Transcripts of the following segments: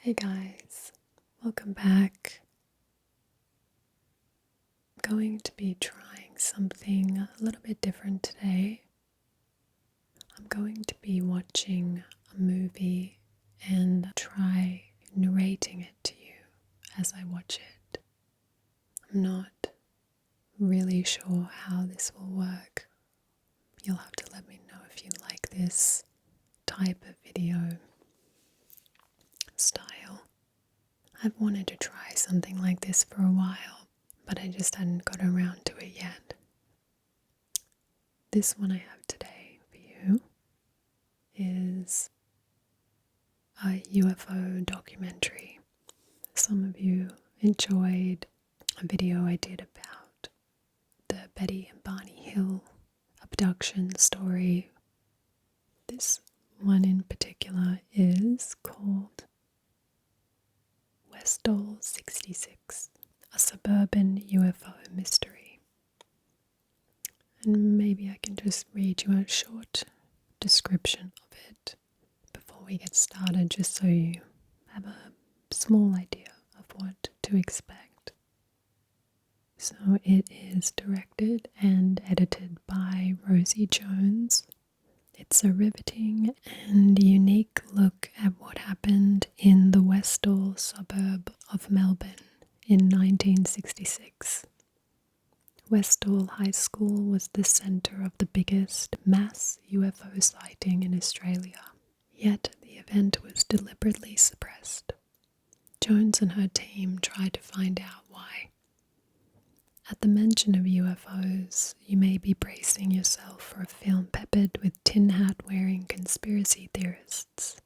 Hey guys, welcome back. I'm going to be trying something a little bit different today. I'm going to be watching a movie and try narrating it to you as I watch it. I'm not really sure how this will work. You'll have to let me know if you like this type of video style. I've wanted to try something like this for a while, but I just hadn't got around to it yet. This one I have today for you is a UFO documentary. Some of you enjoyed a video I did about the Betty and Barney Hill abduction story. This one in particular is called Westall 66, a suburban UFO mystery. And maybe I can just read you a short description of it before we get started, just so you have a small idea of what to expect. So it is directed and edited by Rosie Jones. It's a riveting and unique look at what happened in the Westall suburb of Melbourne in 1966. Westall High School was the centre of the biggest mass UFO sighting in Australia, yet the event was deliberately suppressed. Jones and her team tried to find out why. At the mention of UFOs, you may be bracing yourself for a film peppered with tin hat wearing conspiracy theorists,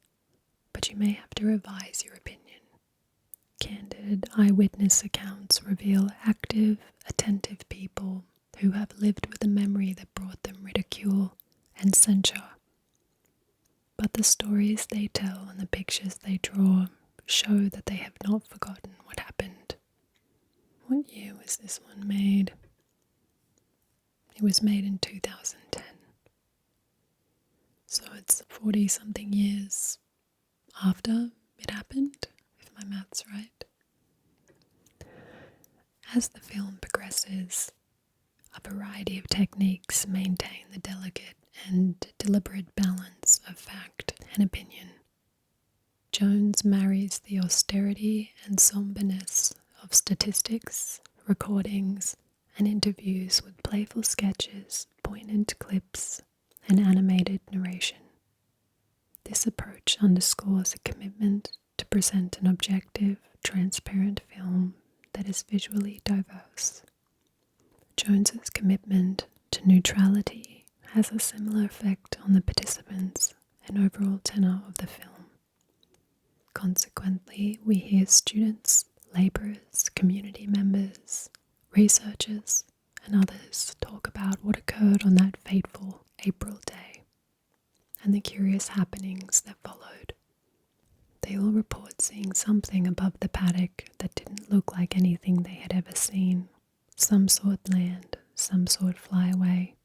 but you may have to revise your opinion. Candid eyewitness accounts reveal active, attentive people who have lived with a memory that brought them ridicule and censure. But the stories they tell and the pictures they draw show that they have not forgotten what happened. What year was this one made? It was made in 2010. So it's 40 something years after it happened, if my math's right. As the film progresses, a variety of techniques maintain the delicate and deliberate balance of fact and opinion. Jones marries the austerity and somberness of statistics, recordings, and interviews with playful sketches, poignant clips, and animated narration. This approach underscores a commitment to present an objective, transparent film that is visually diverse. Jones's commitment to neutrality has a similar effect on the participants and overall tenor of the film. Consequently, we hear students, labourers, community members, researchers, and others talk about what occurred on that fateful April day and the curious happenings that followed. They all report seeing something above the paddock that didn't look like anything they had ever seen. Some sort land, some sort flyaway.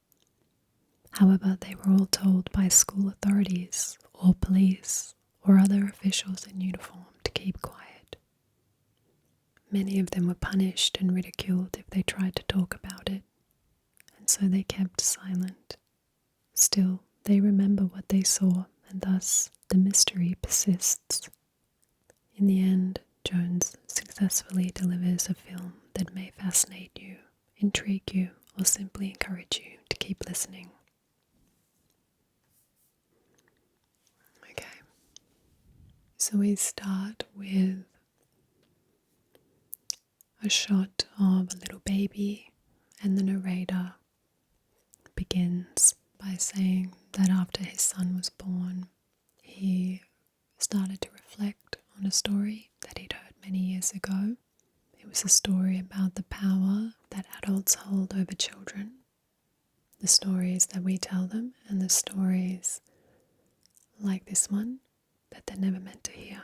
However, they were all told by school authorities or police or other officials in uniform to keep quiet. Many of them were punished and ridiculed if they tried to talk about it, and so they kept silent. Still, they remember what they saw, and thus the mystery persists. In the end, Jones successfully delivers a film that may fascinate you, intrigue you, or simply encourage you to keep listening. Okay, so we start with a shot of a little baby, and the narrator begins by saying that after his son was born, he started to reflect on a story that he'd heard many years ago. It was a story about the power that adults hold over children, the stories that we tell them, and the stories like this one that they're never meant to hear.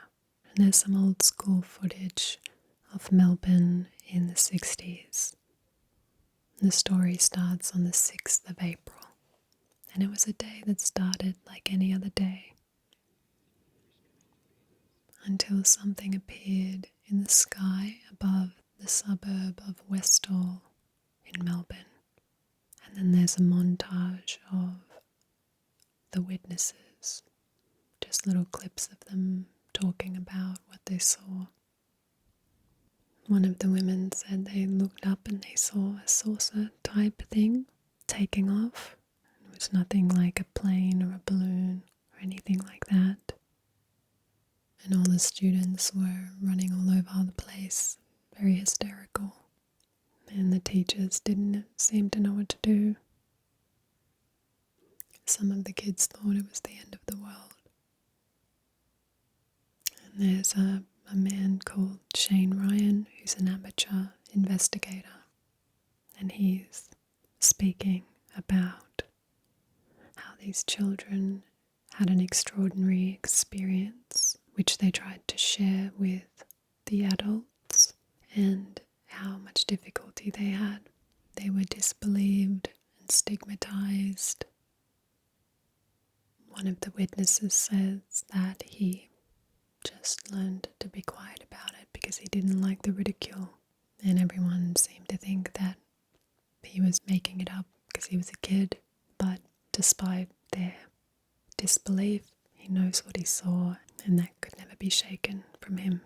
And there's some old school footage of Melbourne in the 60s. The story starts on the 6th of April, and it was a day that started like any other day. until something appeared in the sky above the suburb of Westall in Melbourne. And then there's a montage of the witnesses, just little clips of them talking about what they saw. One of the women said they looked up and they saw a saucer type thing taking off. It was nothing like a plane or a balloon or anything like that. And all the students were running all over the place, very hysterical. And the teachers didn't seem to know what to do. Some of the kids thought it was the end of the world. And there's a man called Shane Ryan, who's an amateur investigator. And he's speaking about how these children had an extraordinary experience, which they tried to share with the adults, and how much difficulty they had. They were disbelieved and stigmatized. One of the witnesses says that he just learned to be quiet about it because he didn't like the ridicule, and everyone seemed to think that he was making it up because he was a kid. But despite their disbelief, he knows what he saw, and that could never be shaken from him.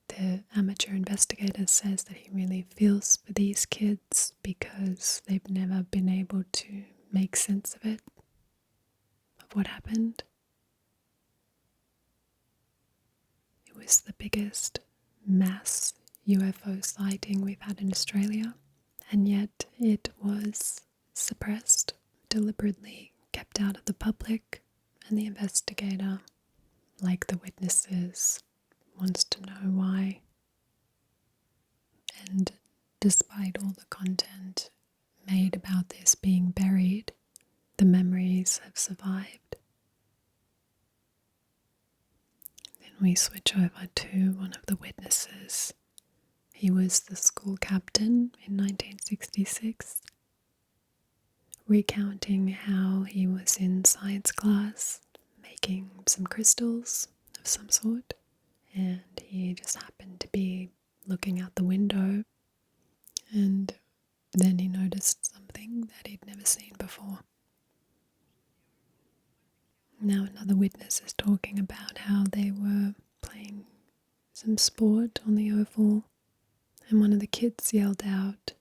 The amateur investigator says that he really feels for these kids because they've never been able to make sense of it, of what happened. It was the biggest mass UFO sighting we've had in Australia, and yet it was suppressed, deliberately kept out of the public, and the investigator, like the witnesses, wants to know why. And despite all the content made about this being buried, the memories have survived. Then we switch over to one of the witnesses. He was the school captain in 1966, recounting how he was in science class making some crystals of some sort, and he just happened to be looking out the window, and then he noticed something that he'd never seen before. Now another witness is talking about how they were playing some sport on the oval, and one of the kids yelled out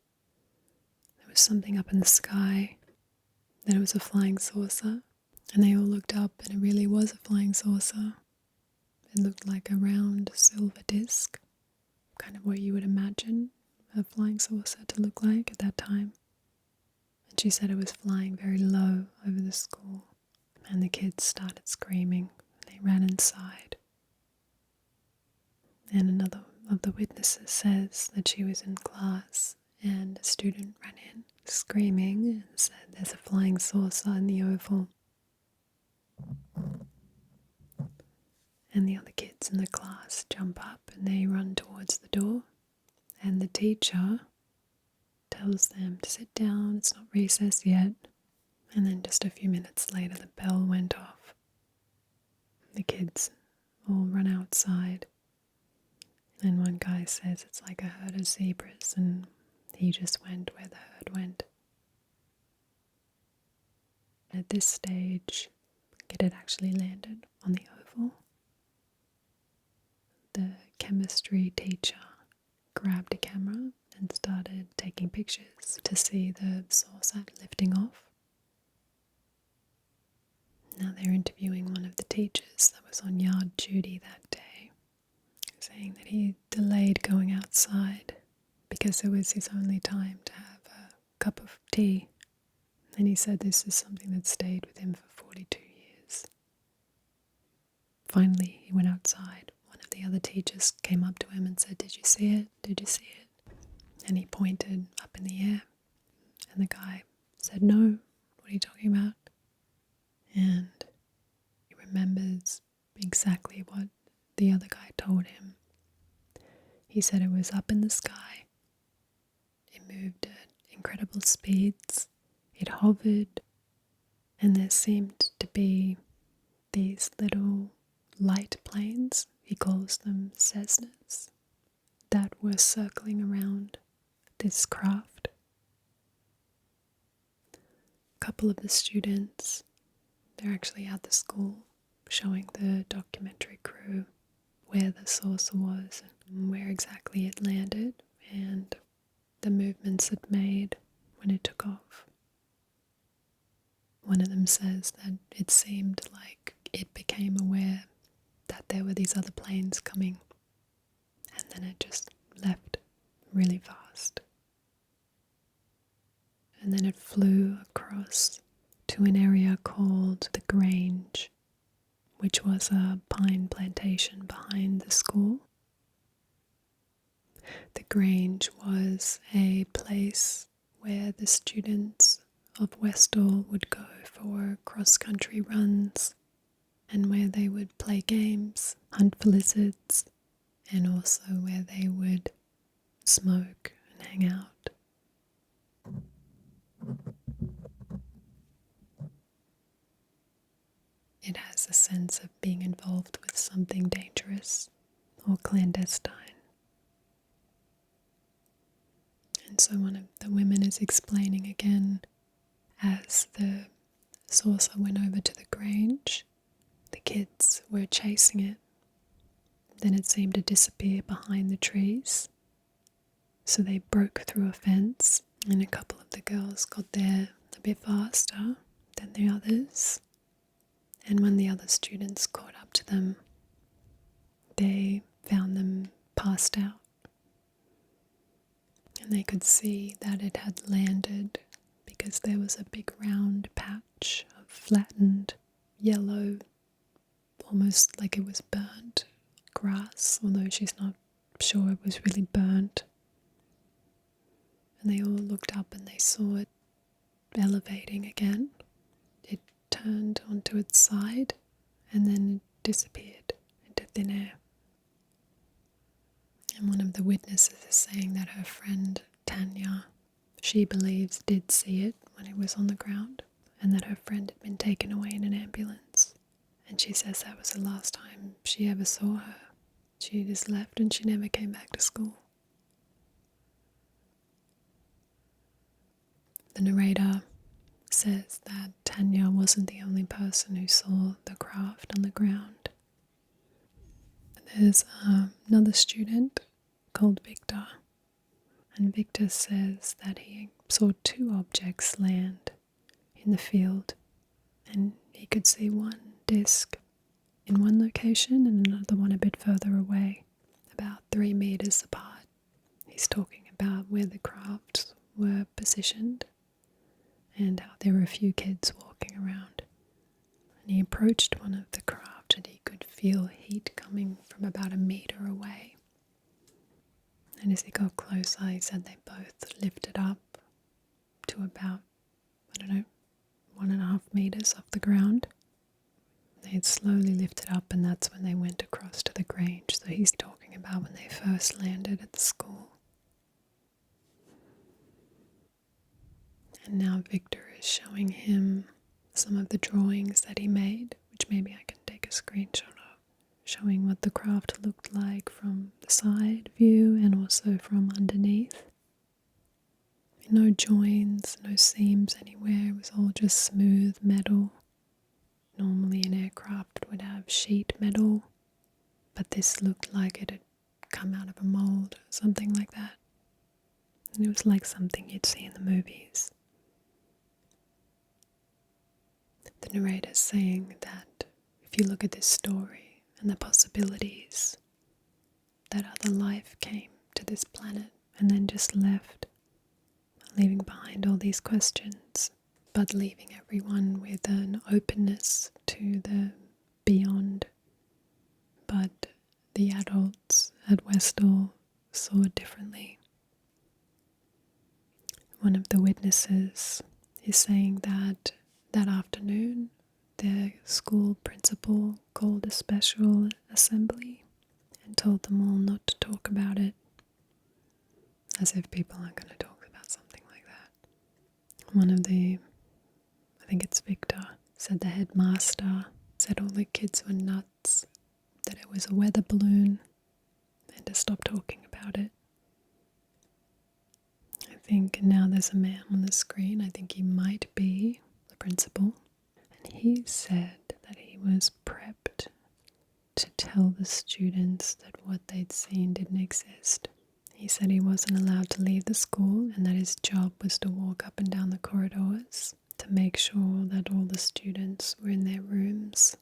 there was something up in the sky, that it was a flying saucer, and they all looked up and it really was a flying saucer. It looked like a round silver disc, kind of what you would imagine a flying saucer to look like at that time. And she said it was flying very low over the school, and the kids started screaming and they ran inside. And another of the witnesses says that she was in class and a student ran in screaming and said there's a flying saucer in the oval. And the other kids in the class jump up and they run towards the door, and the teacher tells them to sit down, it's not recess yet. And then just a few minutes later the bell went off. The kids all run outside, and one guy says it's like a herd of zebras, and he just went where the herd went. At this stage, it had actually landed on the oval. The chemistry teacher grabbed a camera and started taking pictures to see the saucer lifting off. Now they're interviewing one of the teachers that was on yard duty that day, saying that he delayed going outside because it was his only time to have a cup of tea. And he said this is something that stayed with him for 42 years. Finally, he went outside. One of the other teachers came up to him and said, "Did you see it? Did you see it?" And he pointed up in the air. And the guy said, "No, what are you talking about?" And he remembers exactly what the other guy told him. He said it was up in the sky. It moved at incredible speeds. It hovered, and there seemed to be these little light planes, he calls them Cessnas, that were circling around this craft. A couple of the students, they're actually at the school showing the documentary crew where the saucer was and where exactly it landed and the movements it made when it took off. One of them says that it seemed like it became aware that there were these other planes coming, and then it just left really fast. And then it flew across to an area called the Grange, which was a pine plantation behind the school. The Grange was a place where the students of Westall would go for cross-country runs and where they would play games, hunt for lizards, and also where they would smoke and hang out. It has a sense of being involved with something dangerous or clandestine. And so one of the women is explaining again, as the saucer went over to the Grange, the kids were chasing it. Then it seemed to disappear behind the trees. So they broke through a fence, and a couple of the girls got there a bit faster than the others. And when the other students caught up to them, they found them passed out. And they could see that it had landed because there was a big round patch of flattened yellow, almost like it was burnt grass, although she's not sure it was really burnt. And they all looked up and they saw it elevating again. It turned onto its side and then it disappeared into thin air. And one of the witnesses is saying that her friend Tanya, she believes did see it when it was on the ground, and that her friend had been taken away in an ambulance. And she says that was the last time she ever saw her. She just left and she never came back to school. The narrator says that Tanya wasn't the only person who saw the craft on the ground. There's another student called Victor, and Victor says that he saw two objects land in the field, and he could see one disc in one location and another one a bit further away, about 3 meters apart. He's talking about where the crafts were positioned and how there were a few kids walking around. And he approached one of the craft and he could feel heat coming from about 1 meter away. And as he got closer, he said they both lifted up to about, 1.5 meters off the ground. They had slowly lifted up, and that's when they went across to the Grange. So he's talking about when they first landed at the school. And now Victor is showing him some of the drawings that he made, which maybe I can take a screenshot of, showing what the craft looked like from the side view and also from underneath. No joins, no seams anywhere, it was all just smooth metal. Normally an aircraft would have sheet metal, but this looked like it had come out of a mold or something like that. And it was like something you'd see in the movies. The narrator's saying that if you look at this story and the possibilities, that other life came to this planet and then just left, leaving behind all these questions, but leaving everyone with an openness to the beyond. But the adults at Westall saw it differently. One of the witnesses is saying that afternoon, the school principal called a special assembly and told them all not to talk about it, as if people aren't going to talk about something like that. One of the, I think it's Victor, said the headmaster said all the kids were nuts that it was a weather balloon and to stop talking about it. I think now there's a man on the screen. I think he might be the principal. And he said that he was prepped to tell the students that what they'd seen didn't exist. He said he wasn't allowed to leave the school and that his job was to walk up and down the corridors to make sure that all the students were in their rooms.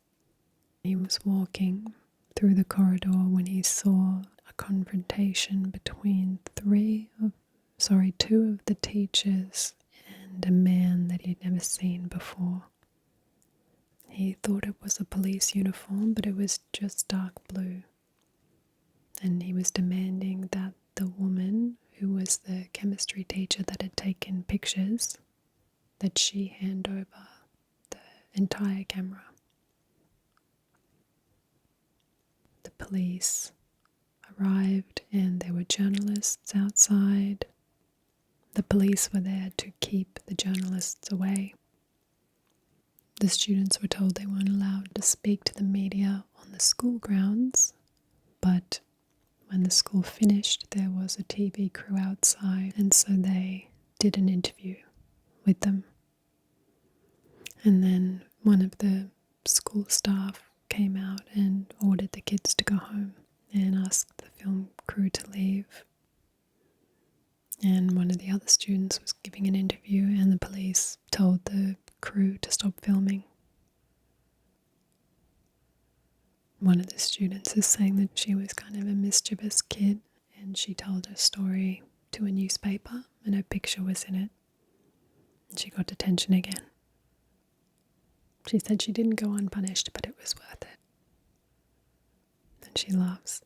He was walking through the corridor when he saw a confrontation between two of the teachers and a man that he'd never seen before. He thought it was a police uniform, but it was just dark blue. And he was demanding that the woman, who was the chemistry teacher that had taken pictures, that she hand over the entire camera. The police arrived and there were journalists outside. The police were there to keep the journalists away. The students were told they weren't allowed to speak to the media on the school grounds, but when the school finished, there was a TV crew outside, and so they did an interview with them. And then one of the school staff came out and ordered the kids to go home and asked the film crew to leave. And one of the other students was giving an interview and the police told the crew to stop filming. One of the students is saying that she was kind of a mischievous kid and she told her story to a newspaper and her picture was in it. And she got detention again. She said she didn't go unpunished, but it was worth it. And she laughs.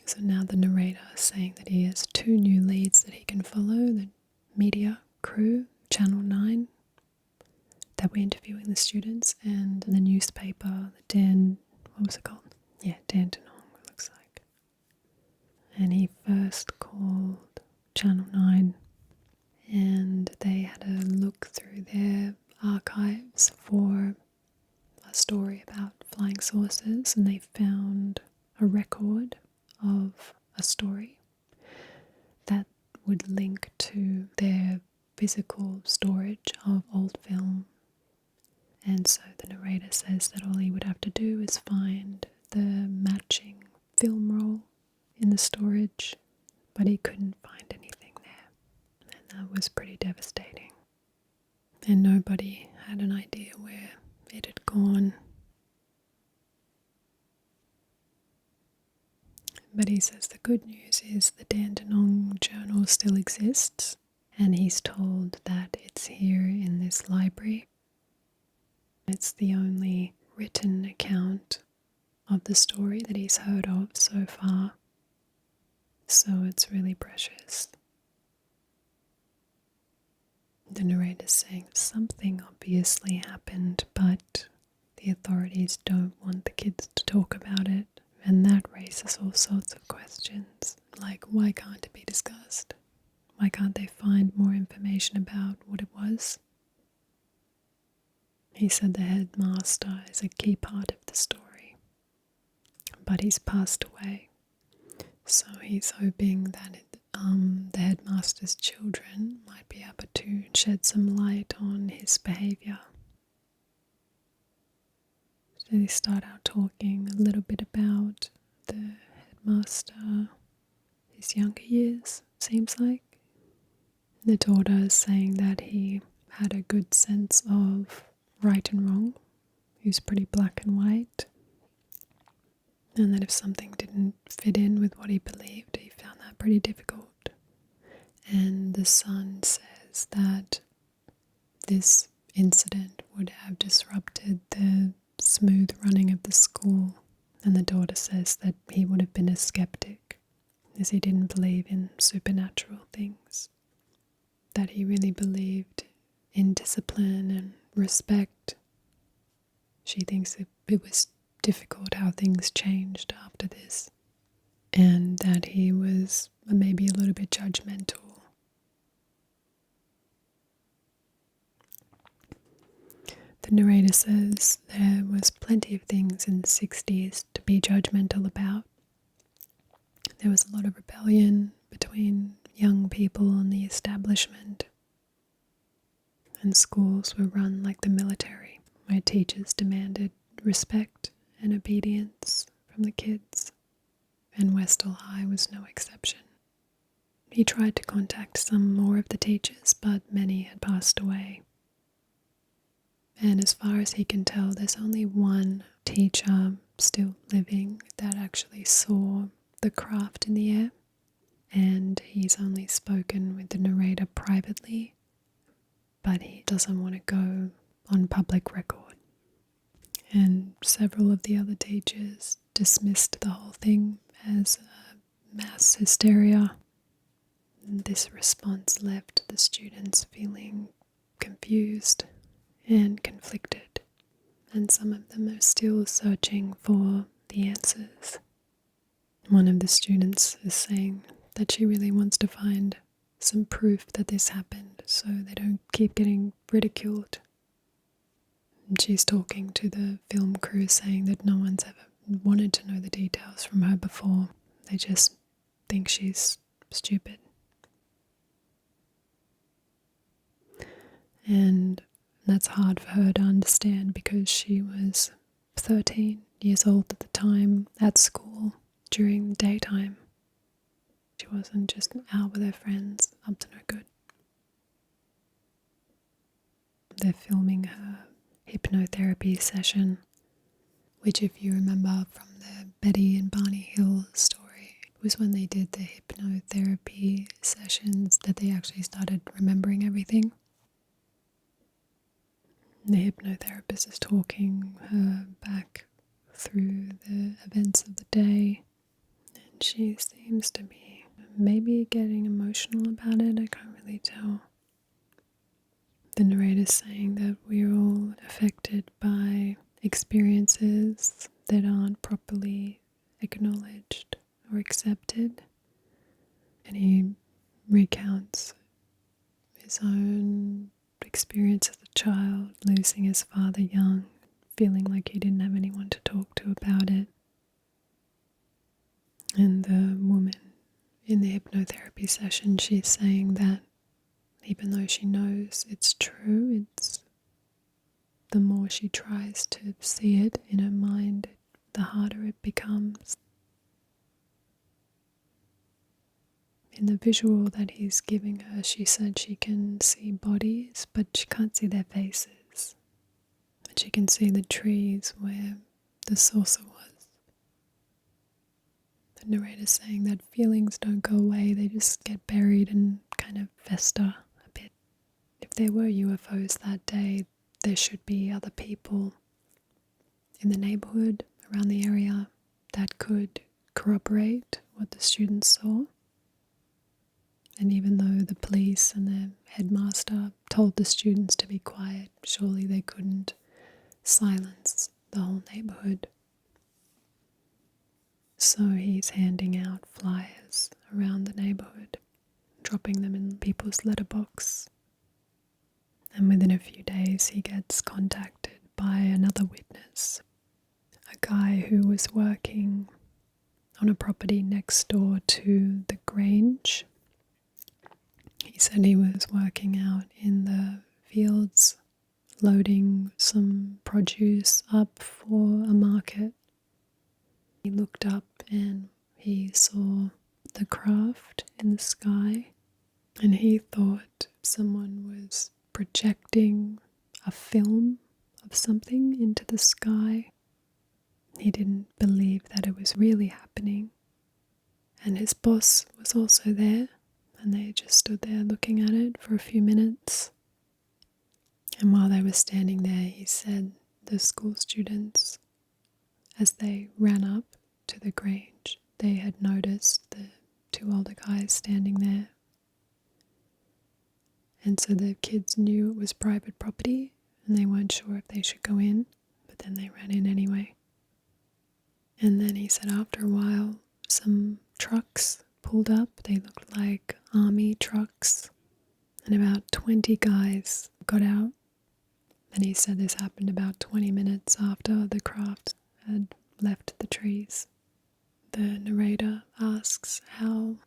So now the narrator is saying that he has 2 new leads that he can follow, the media crew, Channel 9, that were interviewing the students, and the newspaper, what was it called? Yeah, Dan Denong, it looks like. And he first called Channel 9 and they had a look through their archives for a story about flying saucers, and they found a record of a story that would link to their physical storage of old film. And so the narrator says that all he would have to do is find the matching film roll in the storage, but he couldn't find anything there. And that was pretty devastating. And nobody had an idea where it had gone. But he says the good news is the Dandenong Journal still exists, and he's told that it's here in this library. It's the only written account of the story that he's heard of so far, so it's really precious. The narrator's saying something obviously happened, but the authorities don't want the kids to talk about it. And that raises all sorts of questions, like why can't it be discussed? Why can't they find more information about what it was? He said the headmaster is a key part of the story, but he's passed away. So he's hoping that the headmaster's children might be able to shed some light on his behaviour. So they start out talking a little bit about the headmaster, his younger years, seems like. The daughter is saying that he had a good sense of right and wrong. He was pretty black and white. And that if something didn't fit in with what he believed, he found that pretty difficult. And the son says that this incident would have disrupted the smooth running of the school, and the daughter says that he would have been a skeptic as he didn't believe in supernatural things, that he really believed in discipline and respect. She thinks it was difficult how things changed after this, and that he was maybe a little bit judgmental. The narrator says there was plenty of things in the 60s to be judgmental about. There was a lot of rebellion between young people and the establishment, and schools were run like the military, where teachers demanded respect and obedience from the kids, and Westall High was no exception. He tried to contact some more of the teachers, but many had passed away. And as far as he can tell, there's only one teacher still living that actually saw the craft in the air, and he's only spoken with the narrator privately, but he doesn't want to go on public record. And several of the other teachers dismissed the whole thing as mass hysteria. This response left the students feeling confused and conflicted, and some of them are still searching for the answers. One of the students is saying that she really wants to find some proof that this happened so they don't keep getting ridiculed. And she's talking to the film crew, saying that no one's ever wanted to know the details from her before. They just think she's stupid. And that's hard for her to understand because she was 13 years old at the time at school during the daytime. She wasn't just out with her friends up to no good. They're filming her hypnotherapy session, which, if you remember from the Betty and Barney Hill story, was when they did the hypnotherapy sessions that they actually started remembering everything. The hypnotherapist is talking her back through the events of the day, and she seems to be maybe getting emotional about it. I can't really tell. The narrator's saying that we're all affected by experiences that aren't properly acknowledged or accepted, and he recounts his own experience as a child, losing his father young, feeling like he didn't have anyone to talk to about it. And the woman in the hypnotherapy session, she's saying that even though she knows it's true, it's the more she tries to see it in her mind, the harder it becomes. In the visual that he's giving her, she said she can see bodies, but she can't see their faces. But she can see the trees where the saucer was. The narrator's saying that feelings don't go away, they just get buried and kind of fester a bit. If there were UFOs that day, there should be other people in the neighborhood, around the area, that could corroborate what the students saw. And even though the police and the headmaster told the students to be quiet, surely they couldn't silence the whole neighborhood. So he's handing out flyers around the neighborhood, dropping them in people's letterbox. And within a few days he gets contacted by another witness, a guy who was working on a property next door to the Grange. He said he was working out in the fields, loading some produce up for a market. He looked up and he saw the craft in the sky, and he thought someone was projecting a film of something into the sky. He didn't believe that it was really happening. And his boss was also there, and they just stood there looking at it for a few minutes. And while they were standing there, he said the school students, as they ran up to the Grange, they had noticed the two older guys standing there. And so the kids knew it was private property, and they weren't sure if they should go in, but then they ran in anyway. And then he said after a while, some trucks pulled up. They looked like army trucks, and about 20 guys got out, And he said this happened about 20 minutes after the craft had left the trees. The narrator asks how,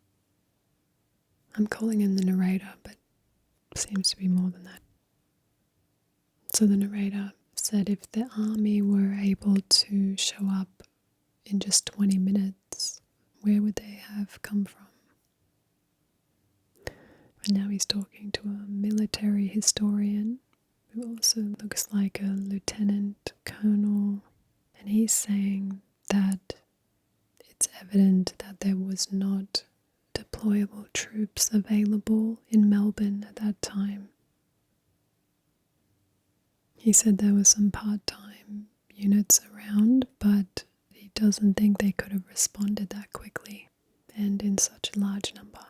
I'm calling him the narrator, but seems to be more than that. So the narrator said if the army were able to show up in just 20 minutes, where would they have come from? And now he's talking to a military historian who also looks like a lieutenant colonel, and he's saying that it's evident that there was not deployable troops available in Melbourne at that time. He said there were some part-time units around, but he doesn't think they could have responded that quickly and in such a large number.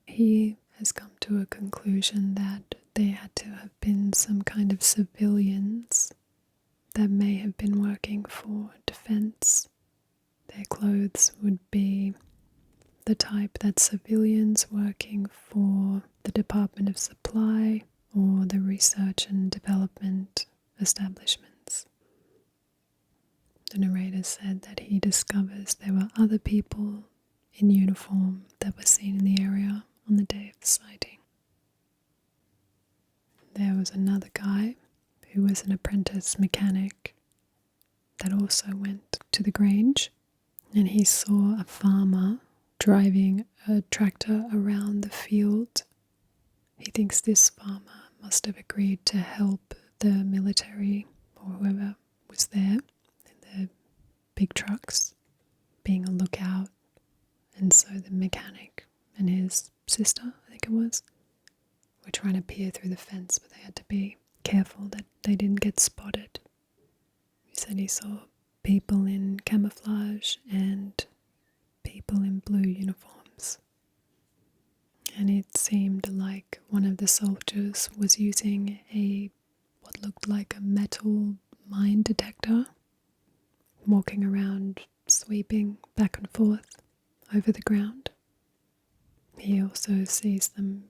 He has come to a conclusion that there had to have been some kind of civilians that may have been working for defense. Their clothes would be the type that civilians working for the Department of Supply or the research and development establishments. The narrator said that he discovers there were other people in uniform that were seen in the area on the day of the sighting. There was another guy who was an apprentice mechanic that also went to the Grange, and he saw a farmer driving a tractor around the field. He thinks this farmer must have agreed to help the military or whoever was there in the big trucks, being a lookout. And so the mechanic and his sister, I think it was, were trying to peer through the fence, but they had to be careful that they didn't get spotted. He said he saw people in camouflage and people in blue uniforms. And it seemed like one of the soldiers was using what looked like a metal mine detector, walking around, sweeping back and forth over the ground. He also sees them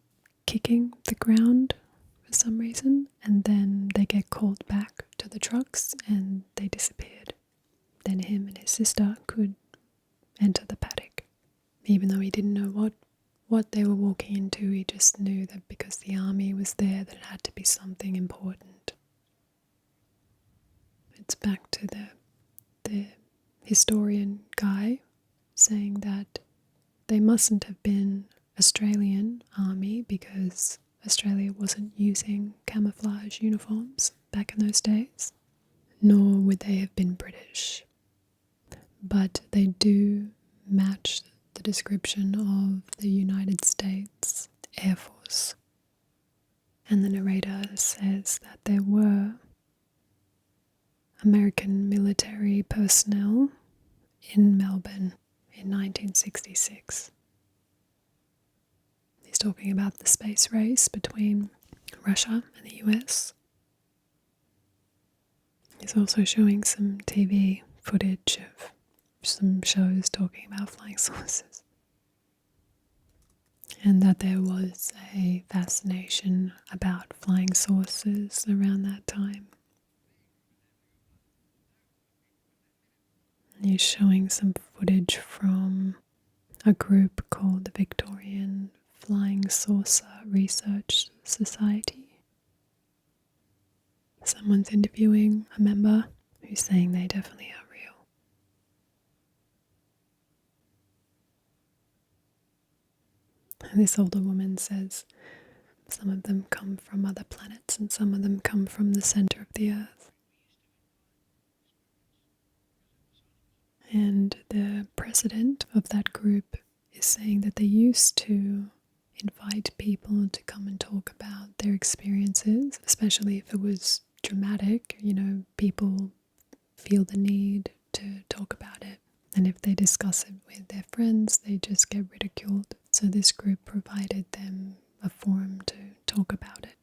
kicking the ground for some reason, and then they get called back to the trucks and they disappeared. Then him and his sister could enter the paddock. Even though he didn't know what they were walking into, he just knew that because the army was there that it had to be something important. It's back to the historian guy saying that they mustn't have been Australian army because Australia wasn't using camouflage uniforms back in those days, nor would they have been British. But they do match the description of the United States Air Force. And the narrator says that there were American military personnel in Melbourne in 1966. He's talking about the space race between Russia and the US. He's also showing some TV footage of some shows talking about flying saucers. And that there was a fascination about flying saucers around that time. And he's showing some footage from a group called the Victorian Flying Saucer Research Society. Someone's interviewing a member who's saying they definitely are real. And this older woman says some of them come from other planets and some of them come from the center of the earth. And the president of that group is saying that they used to invite people to come and talk about their experiences, especially if it was dramatic. People feel the need to talk about it. And if they discuss it with their friends, they just get ridiculed. So this group provided them a forum to talk about it.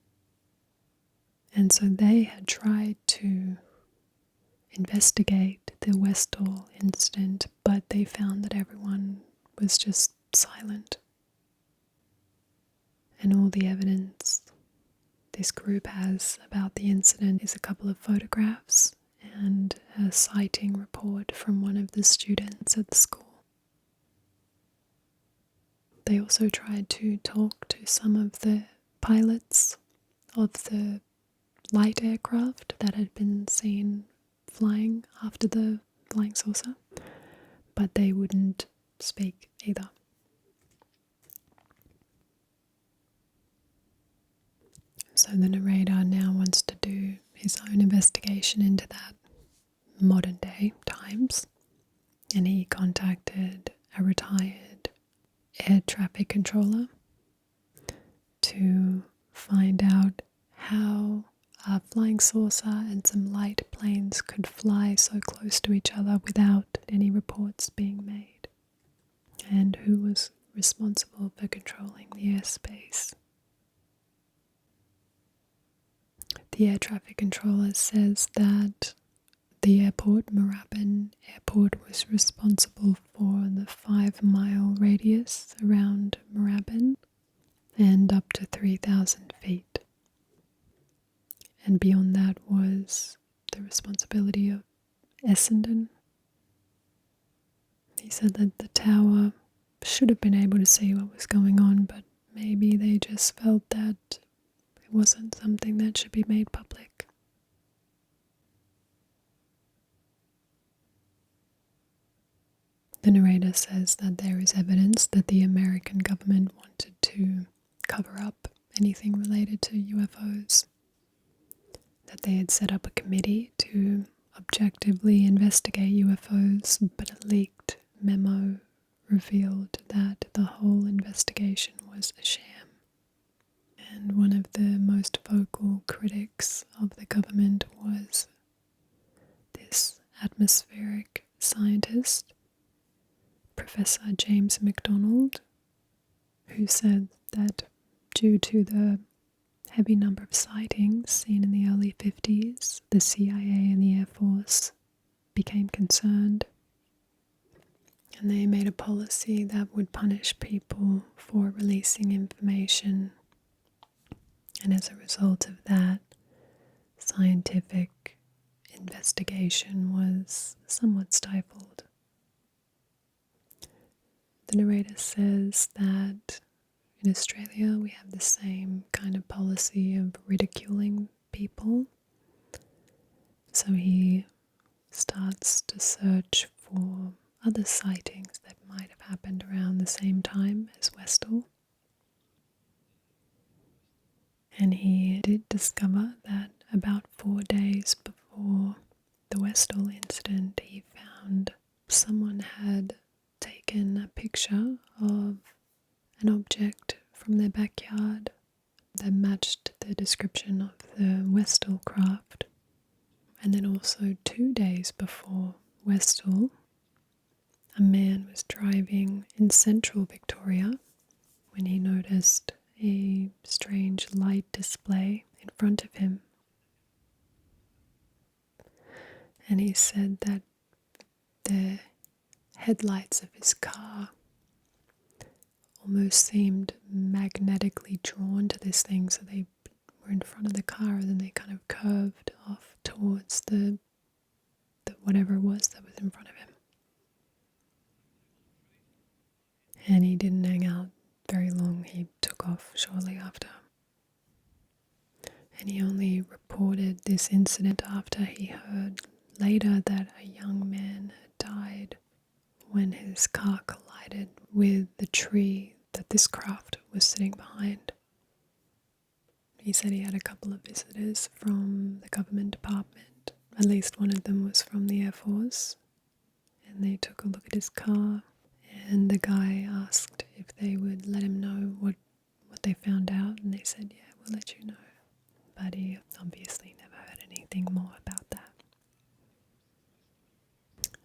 And so they had tried to investigate the Westall incident, but they found that everyone was just silent. And all the evidence this group has about the incident is a couple of photographs and a sighting report from one of the students at the school. They also tried to talk to some of the pilots of the light aircraft that had been seen flying after the flying saucer, but they wouldn't speak either. So the narrator now wants to do his own investigation into that modern day times, and he contacted a retired air traffic controller to find out how a flying saucer and some light planes could fly so close to each other without any reports being made, and who was responsible for controlling the airspace. The air traffic controller says that the airport, Moorabbin Airport, was responsible for the 5-mile radius around Moorabbin and up to 3,000 feet. And beyond that was the responsibility of Essendon. He said that the tower should have been able to see what was going on, but maybe they just felt that it wasn't something that should be made public. The narrator says that there is evidence that the American government wanted to cover up anything related to UFOs, that they had set up a committee to objectively investigate UFOs, but a leaked memo revealed that the whole investigation was a sham. And one of the most vocal critics of the government was this atmospheric scientist, Professor James MacDonald, who said that due to the heavy number of sightings seen in the early 50s, the CIA and the Air Force became concerned, and they made a policy that would punish people for releasing information. And as a result of that, scientific investigation was somewhat stifled. The narrator says that in Australia we have the same kind of policy of ridiculing people. So he starts to search for other sightings that might have happened around the same time as Westall. And he did discover that about 4 days before the Westall incident, he found someone had taken a picture of an object from their backyard that matched the description of the Westall craft. And then also 2 days before Westall, a man was driving in central Victoria when he noticed a strange light display in front of him. And he said that the headlights of his car almost seemed magnetically drawn to this thing, so they were in front of the car and then they kind of curved off towards the whatever it was that was in front of him. And he didn't hang out very long. He took off shortly after. And he only reported this incident after he heard later that a young man had died when his car collided with the tree that this craft was sitting behind. He said he had a couple of visitors from the government department. At least one of them was from the Air Force. And they took a look at his car, and the guy asked if they would let him know what they found out, and they said, yeah, we'll let you know. But he obviously never heard anything more about that.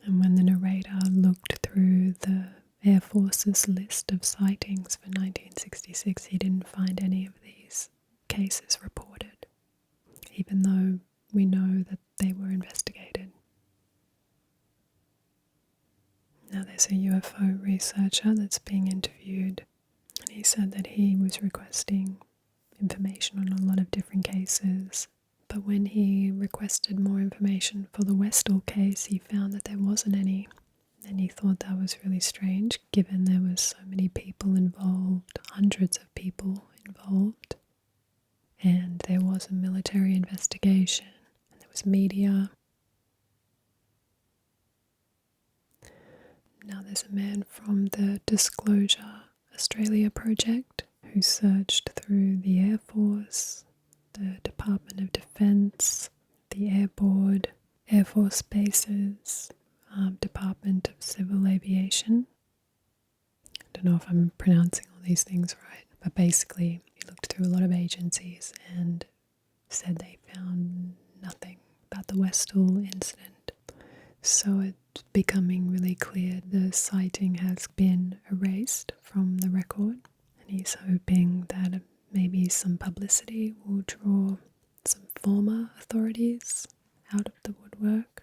And when the narrator looked through the Air Force's list of sightings for 1966, he didn't find any of these cases reported, even though we know that they were investigated. Now there's a UFO researcher that's being interviewed, and he said that he was requesting information on a lot of different cases. But when he requested more information for the Westall case, he found that there wasn't any. And he thought that was really strange, given there was so many people involved, hundreds of people involved. And there was a military investigation, and there was media. Now there's a man from the Disclosure Australia project who searched through the Air Force, the Department of Defence, the Air Board, Air Force bases, Department of Civil Aviation. I don't know if I'm pronouncing all these things right, but basically he looked through a lot of agencies and said they found nothing about the Westall incident. So it's becoming really clear the sighting has been erased from the record, and he's hoping that maybe some publicity will draw some former authorities out of the woodwork.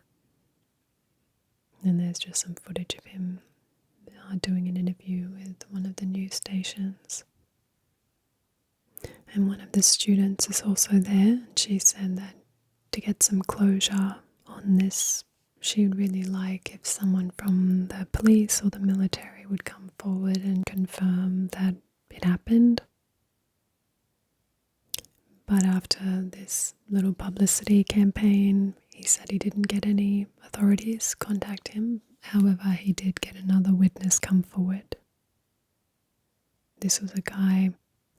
And there's just some footage of him doing an interview with one of the news stations. And one of the students is also there, and she said that to get some closure on this, she would really like if someone from the police or the military would come forward and confirm that it happened. But after this little publicity campaign, he said he didn't get any authorities contact him. However, he did get another witness come forward. This was a guy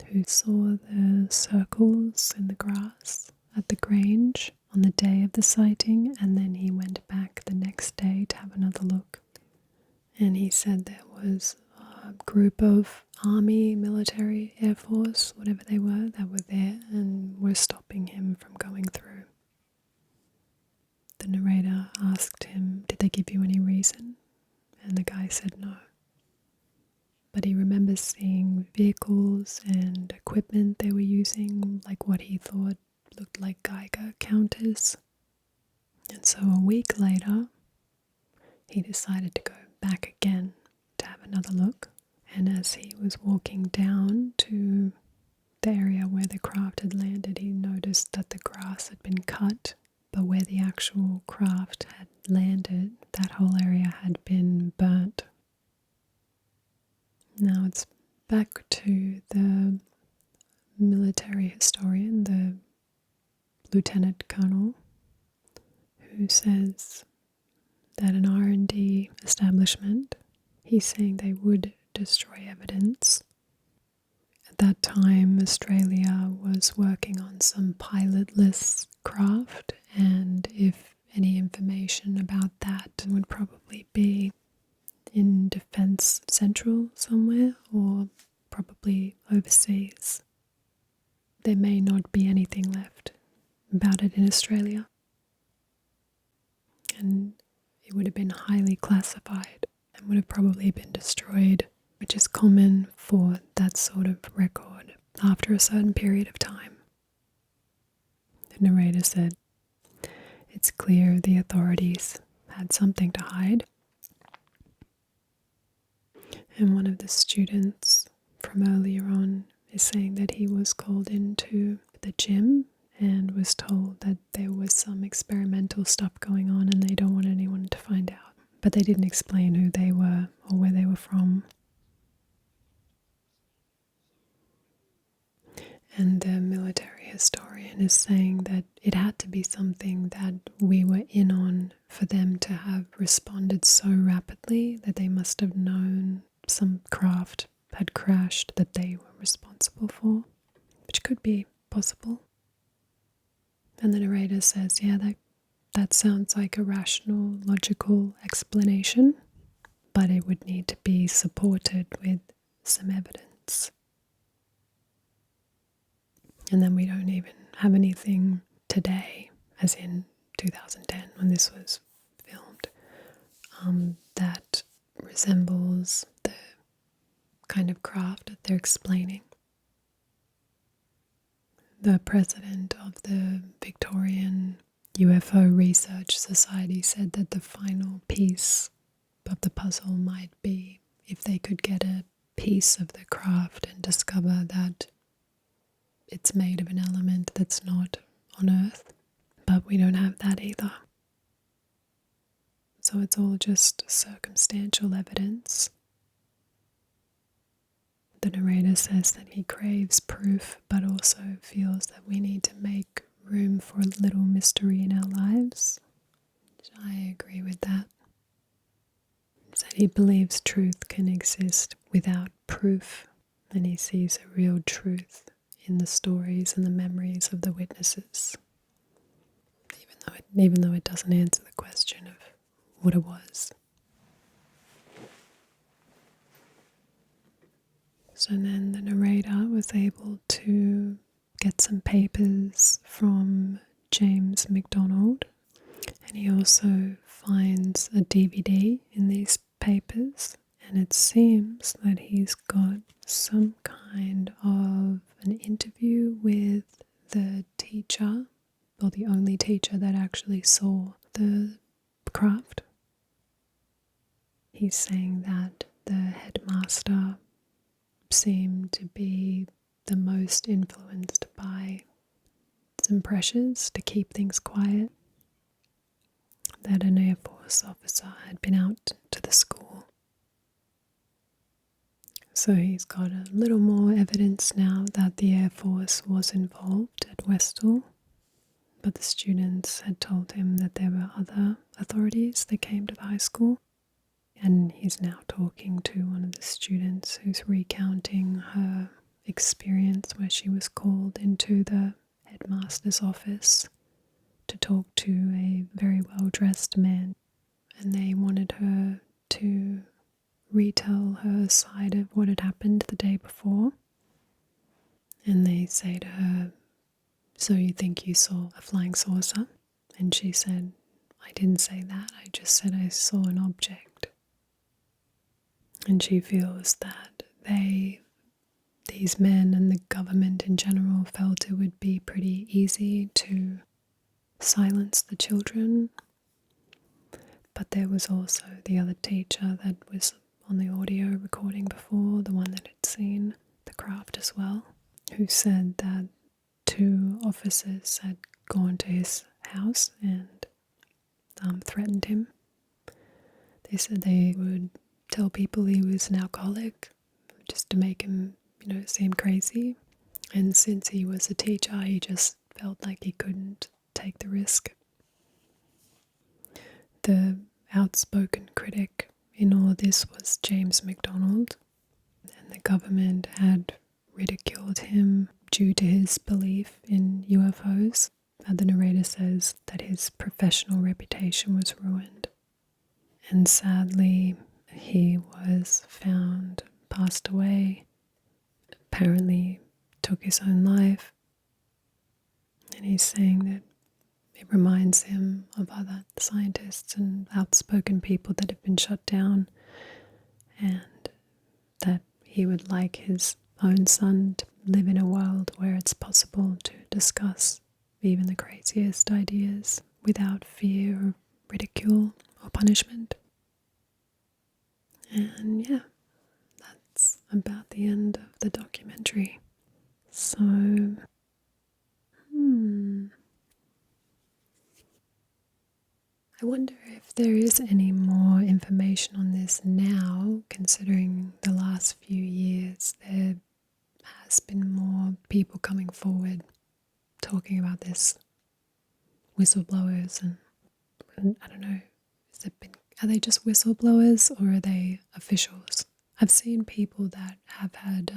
who saw the circles in the grass at the Grange on the day of the sighting, and then he went back the next day to have another look. And he said there was a group of army, military, air force, whatever they were, that were there and were stopping him from going through. The narrator asked him, did they give you any reason? And the guy said no. But he remembers seeing vehicles and equipment they were using, like what he thought looked like Geiger counters. And so a week later, he decided to go back again to have another look. And as he was walking down to the area where the craft had landed, he noticed that the grass had been cut, but where the actual craft had landed, that whole area had been burnt. Now it's back to the military historian, the lieutenant colonel, who says that an R&D establishment, he's saying they would destroy evidence. At that time, Australia was working on some pilotless craft, and if any information about that would probably be in Defence Central somewhere, or probably overseas. There may not be anything left about it in Australia. And it would have been highly classified and would have probably been destroyed, which is common for that sort of record after a certain period of time. The narrator said, it's clear the authorities had something to hide. And one of the students from earlier on is saying that he was called into the gym and was told that there was some experimental stuff going on and they don't want anyone to find out. But they didn't explain who they were or where they were from. And the military historian is saying that it had to be something that we were in on for them to have responded so rapidly, that they must have known some craft had crashed that they were responsible for, which could be possible. And the narrator says, yeah, that sounds like a rational, logical explanation, but it would need to be supported with some evidence. And then we don't even have anything today, as in 2010 when this was filmed, that resembles the kind of craft that they're explaining. The president of the Victorian UFO Research Society said that the final piece of the puzzle might be if they could get a piece of the craft and discover that it's made of an element that's not on Earth. But we don't have that either. So it's all just circumstantial evidence. The narrator says that he craves proof, but also feels that we need to make room for a little mystery in our lives. I agree with that. He said he believes truth can exist without proof, and he sees a real truth in the stories and the memories of the witnesses, even though it doesn't answer the question of what it was. So then the narrator was able to get some papers from James MacDonald, and he also finds a DVD in these papers, and it seems that he's got some kind of an interview with the teacher, or the only teacher that actually saw the craft. He's saying that the headmaster seemed to be the most influenced by some pressures to keep things quiet, that an Air Force officer had been out to the school. So he's got a little more evidence now that the Air Force was involved at Westall, but the students had told him that there were other authorities that came to the high school. And he's now talking to one of the students who's recounting her experience where she was called into the headmaster's office to talk to a very well-dressed man. And they wanted her to retell her side of what had happened the day before. And they say to her, "So you think you saw a flying saucer?" And she said, "I didn't say that. I just said I saw an object." And she feels that these men and the government in general felt it would be pretty easy to silence the children. But there was also the other teacher that was on the audio recording before, the one that had seen the craft as well, who said that 2 officers had gone to his house and threatened him. They said they would tell people he was an alcoholic just to make him, seem crazy. And since he was a teacher, he just felt like he couldn't take the risk. The outspoken critic in all of this was James MacDonald, and the government had ridiculed him due to his belief in UFOs. The narrator says that his professional reputation was ruined. And sadly, he was found passed away, apparently took his own life. And he's saying that it reminds him of other scientists and outspoken people that have been shut down, and that he would like his own son to live in a world where it's possible to discuss even the craziest ideas without fear of ridicule or punishment. And yeah, that's about the end of the documentary. So, I wonder if there is any more information on this now, considering the last few years there has been more people coming forward talking about this, whistleblowers, and I don't know, are they just whistleblowers or are they officials? I've seen people that have had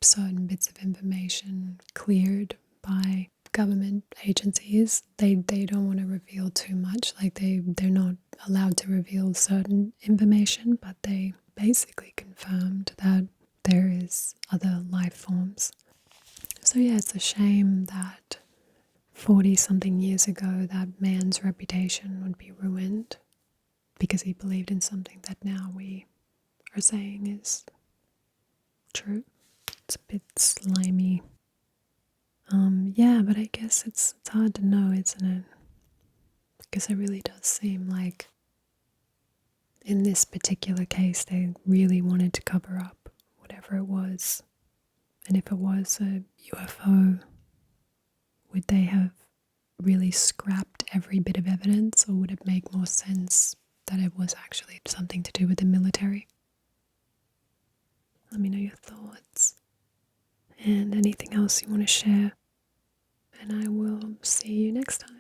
certain bits of information cleared by government agencies. They don't want to reveal too much, like they're not allowed to reveal certain information, but they basically confirmed that there is other life forms. So yeah, it's a shame that 40-something years ago that man's reputation would be ruined because he believed in something that now we are saying is true. It's a bit slimy. Yeah, but I guess it's hard to know, isn't it? Because it really does seem like in this particular case they really wanted to cover up whatever it was. And if it was a UFO, would they have really scrapped every bit of evidence, or would it make more sense that it was actually something to do with the military? Let me know your thoughts and anything else you want to share, and I will see you next time.